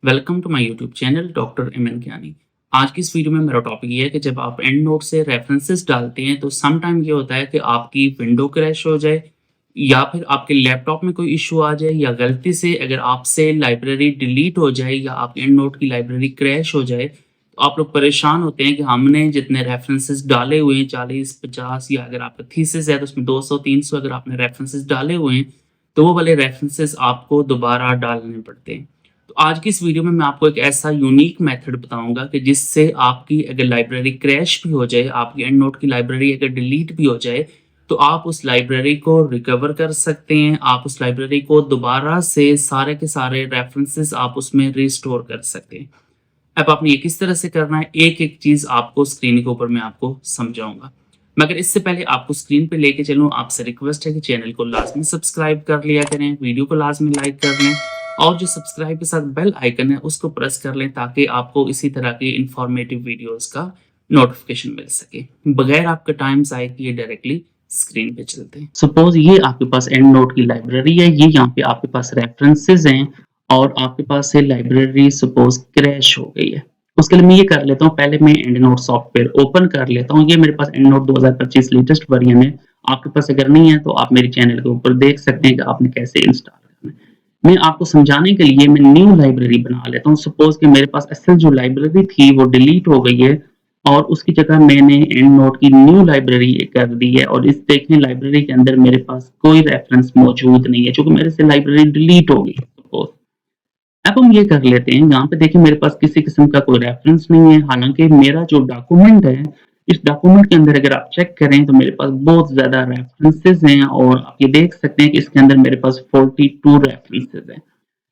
Welcome to my YouTube channel doctor M N Gyani. आज की इस वीडियो में मेरा टॉपिक ये है कि जब आप एंड नोट से रेफरेंसेस डालते हैं तो सम टाइम ये होता है कि आपकी विंडो क्रैश हो जाए या फिर आपके लैपटॉप में कोई इशू आ जाए या गलती से अगर आपसे लाइब्रेरी डिलीट हो जाए या आपके एंड नोट की लाइब्रेरी क्रैश हो जाए तो आप लोग परेशान होते हैं कि हमने जितने रेफरेंसेस डाले हुए हैं 40-50 या अगर आपका थीसिस है तो उसमें 200-300 अगर आपने रेफरेंसेस डाले हुए हैं तो वो वाले रेफरेंसेस आपको दोबारा डालने पड़ते हैं। तो आज की इस वीडियो में मैं आपको एक ऐसा यूनिक मेथड बताऊंगा कि जिससे आपकी अगर लाइब्रेरी क्रैश भी हो जाए, आपकी एंड नोट की लाइब्रेरी अगर डिलीट भी हो जाए, तो आप उस लाइब्रेरी को रिकवर कर सकते हैं। आप उस लाइब्रेरी को दोबारा से सारे के सारे रेफरेंसेस आप उसमें रिस्टोर कर सकते हैं। अब आपने ये किस तरह से करना है, एक-एक चीज़ आपको स्क्रीन के ऊपर मैं आपको समझाऊँगा। मगर इससे पहले आपको स्क्रीन पे लेके चलूँ, आपसे रिक्वेस्ट है कि चैनल को लाज़मी सब्सक्राइब कर लिया करें, वीडियो को लाज़मी लाइक कर लें और जो सब्सक्राइब के साथ बेल आइकन है उसको प्रेस कर लें ताकि आपको इसी तरह के इन्फॉर्मेटिव वीडियोज़ का नोटिफ़िकेशन मिल सके। बगैर आपका टाइम ज़ाया किए डायरेक्टली स्क्रीन पे चलते हैं। सपोज़ ये आपके पास एंड नोट की लाइब्रेरी है, ये यहाँ पे आपके पास रेफरेंसेस हैं और आपके पास से लाइब्रेरी सपोज़ क्रैश हो गई है। उसके लिए मैं ये कर लेता हूँ, पहले मैं एंड नोट सॉफ्टवेयर ओपन कर लेता हूँ। ये मेरे पास एंड नोट 2025 लेटेस्ट वर्जन है। आपके पास अगर नहीं है तो आप मेरे चैनल के ऊपर देख सकते हैं कि आपने कैसे इंस्टॉल करना है। मैं आपको समझाने के लिए मैं न्यू लाइब्रेरी बना लेता हूँ। सपोज़ कि मेरे पास असल जो लाइब्रेरी थी वो डिलीट हो गई है और उसकी जगह मैंने एंड नोट की न्यू लाइब्रेरी कर दी है और इस देखें लाइब्रेरी के अंदर मेरे पास कोई रेफरेंस मौजूद नहीं है क्योंकि मेरे से लाइब्रेरी डिलीट हो गई है सपोज़। अब हम ये कर लेते हैं, यहाँ पे देखिए मेरे पास किसी किस्म का कोई रेफरेंस नहीं है, हालाँकि मेरा जो डॉक्यूमेंट है, इस डॉक्यूमेंट के अंदर अगर आप चेक करें तो मेरे पास बहुत ज़्यादा रेफरेंसेस हैं और आप ये देख सकते हैं कि इसके अंदर मेरे पास 42 रेफरेंसेस हैं।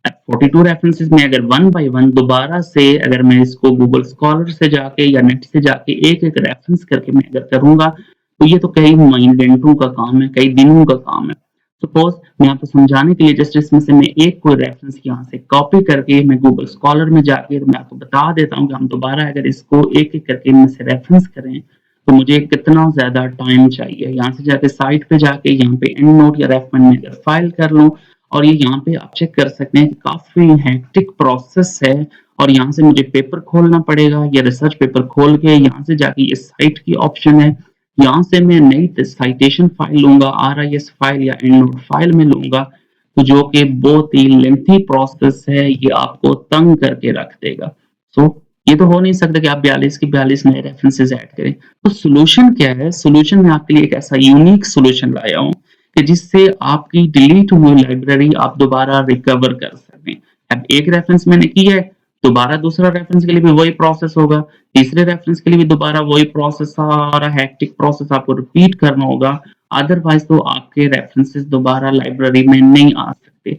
अब 42 रेफरेंसेस में अगर वन बाय वन दोबारा से अगर मैं इसको गूगल स्कॉलर से जाके या नेट से जाके एक-एक रेफरेंस करके मैं अगर करूँगा, तो ये तो कई घंटों का काम है, कई दिनों का काम है। सपोज़ मैं आपको समझाने के लिए जस्ट इसमें से मैं एक कोई रेफरेंस यहाँ से कॉपी करके मैं गूगल स्कॉलर में जाके तो मैं आपको बता देता हूँ कि हम दोबारा अगर इसको एक-एक करके इनमें से रेफरेंस करें, तो मुझे कितना ज़्यादा टाइम चाहिए। यहाँ से जाके साइट पे जाके यहाँ पे एंड नोट या रेफ1 में अगर फाइल कर लूँ और ये यहाँ पे आप चेक कर सकते हैं कि काफ़ी हेक्टिक प्रोसेस है और यहाँ से मुझे पेपर खोलना पड़ेगा या रिसर्च पेपर खोल के यहाँ से जाके ये साइट की ऑप्शन है, यहाँ से मैं नई साइटेशन फाइल लूँगा, आरआईएस फाइल या एंडनोट फाइल में लूँगा, तो जो कि बहुत ही लेंथी प्रोसेस है, ये आपको तंग करके रख देगा। सो ये तो हो नहीं सकता कि आप 42 के 42 नए रेफरेंसेस ऐड करें। तो सॉल्यूशन क्या है? सॉल्यूशन मैं आपके लिए एक ऐसा यूनिक सॉल्यूशन लाया हूँ कि जिससे आपकी डिलीट हुई लाइब्रेरी आप दोबारा रिकवर कर सकें। अब एक रेफरेंस मैंने किया है, दोबारा दूसरा रेफरेंस के लिए भी वही प्रोसेस होगा, तीसरे रेफरेंस के लिए भी दोबारा वही प्रोसेस, सारा हेक्टिक प्रोसेस आपको रिपीट करना होगा। अदरवाइज तो आपके रेफरेंसेस दोबारा लाइब्रेरी में नहीं आ सकते।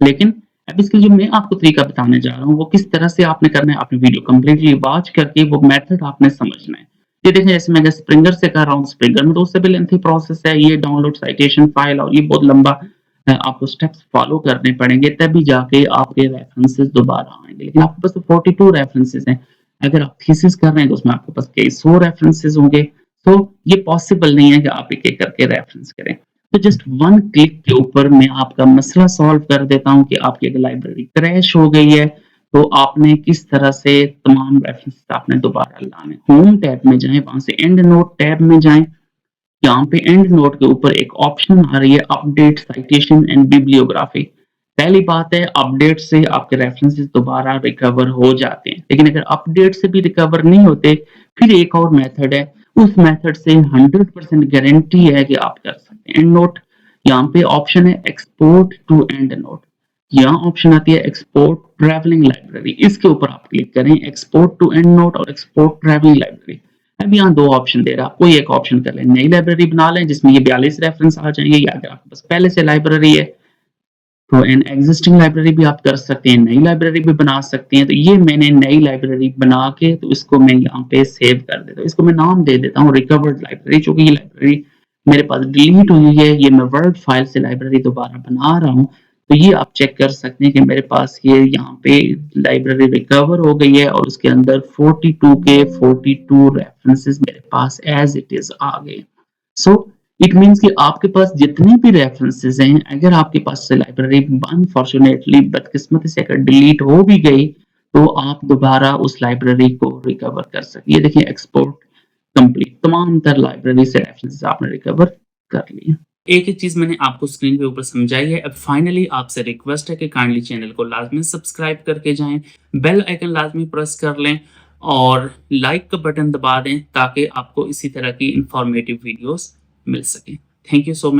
लेकिन अब इसके जो मैं आपको तरीका बताने जा रहा हूँ वो किस तरह से आपने करना है, आपने वीडियो कंप्लीटली वॉच करके वो मेथड आपने समझना है। ये देखें जैसे मैं स्प्रिंगर से कर रहा हूँ, स्प्रिंगर में तो उससे भी लेंथी प्रोसेस है, ये डाउनलोड साइटेशन फाइल और ये बहुत लंबा आपको स्टेप्स फॉलो करने पड़ेंगे तभी जाके आपके रेफरेंसेस दोबारा आएंगे। लेकिन आपके पास तो 42 रेफरेंसेस हैं, अगर आप थीसिस कर रहे हैं तो उसमें आपके पास कई 100 रेफरेंसेस होंगे, तो ये पॉसिबल नहीं है कि आप एक एक करके रेफरेंस करें। तो जस्ट वन क्लिक के ऊपर मैं आपका मसला सॉल्व कर देता हूँ कि आपकी अगर लाइब्रेरी क्रैश हो गई है तो आपने किस तरह से तमाम रेफरेंसेस आपने दोबारा लाने। होम टैब में जाएं, वहां से एंड नोट टैब में जाएं, यहाँ पे एंड नोट के ऊपर एक ऑप्शन आ रही है अपडेट साइटेशन एंड बिब्लियोग्राफी। पहली बात है अपडेट से आपके रेफरेंसेस दोबारा रिकवर हो जाते हैं, लेकिन अगर अपडेट से भी रिकवर नहीं होते फिर एक और मेथड है, उस मेथड से 100% गारंटी है कि आप कर सकते हैं। एंड नोट यहाँ पे ऑप्शन है एक्सपोर्ट टू एंड नोट, यहाँ ऑप्शन आती है एक्सपोर्ट ट्रैवलिंग लाइब्रेरी, इसके ऊपर आप क्लिक करें, एक्सपोर्ट टू एंड नोट और एक्सपोर्ट ट्रैवलिंग लाइब्रेरी। अब यहाँ दो ऑप्शन दे रहा है, कोई एक ऑप्शन कर लें, नई लाइब्रेरी बना लें जिसमें ये 42 रेफरेंस आ जाएंगे, या अगर आपके पास पहले से लाइब्रेरी है तो एन एग्जिस्टिंग लाइब्रेरी भी आप कर सकते हैं, नई लाइब्रेरी भी बना सकते हैं। तो ये मैंने नई लाइब्रेरी बना के तो इसको मैं यहाँ पे सेव कर देता हूँ, इसको मैं नाम दे देता हूँ रिकवर्ड लाइब्रेरी, क्योंकि ये लाइब्रेरी मेरे पास डिलीट हुई है, ये मैं वर्ड फाइल से लाइब्रेरी दोबारा बना रहा हूँ। तो ये आप चेक कर सकते हैं कि मेरे पास ये यहाँ पे लाइब्रेरी रिकवर हो गई है और उसके अंदर 42 के 42 रेफरेंसेस मेरे पास एज इट इज आ गए। सो इट मीन्स कि आपके पास जितने भी रेफरेंसेस हैं, अगर आपके पास से लाइब्रेरी अनफॉर्चुनेटली बदकिस्मती से अगर डिलीट हो भी गई तो आप दोबारा उस लाइब्रेरी को रिकवर कर सकें। ये देखिए एक्सपोर्ट कंप्लीट, तमाम तर लाइब्रेरी से रेफरेंसेस आपने रिकवर कर लिए। एक चीज़ मैंने आपको स्क्रीन के ऊपर समझाई है। अब फाइनली आपसे रिक्वेस्ट है कि काइंडली चैनल को लाज़मी सब्सक्राइब करके जाएँ, बेल आइकन लाज़मी प्रेस कर लें और लाइक का बटन दबा दें ताकि आपको इसी तरह की इन्फॉर्मेटिव वीडियोज़ मिल सकें। Thank you so much.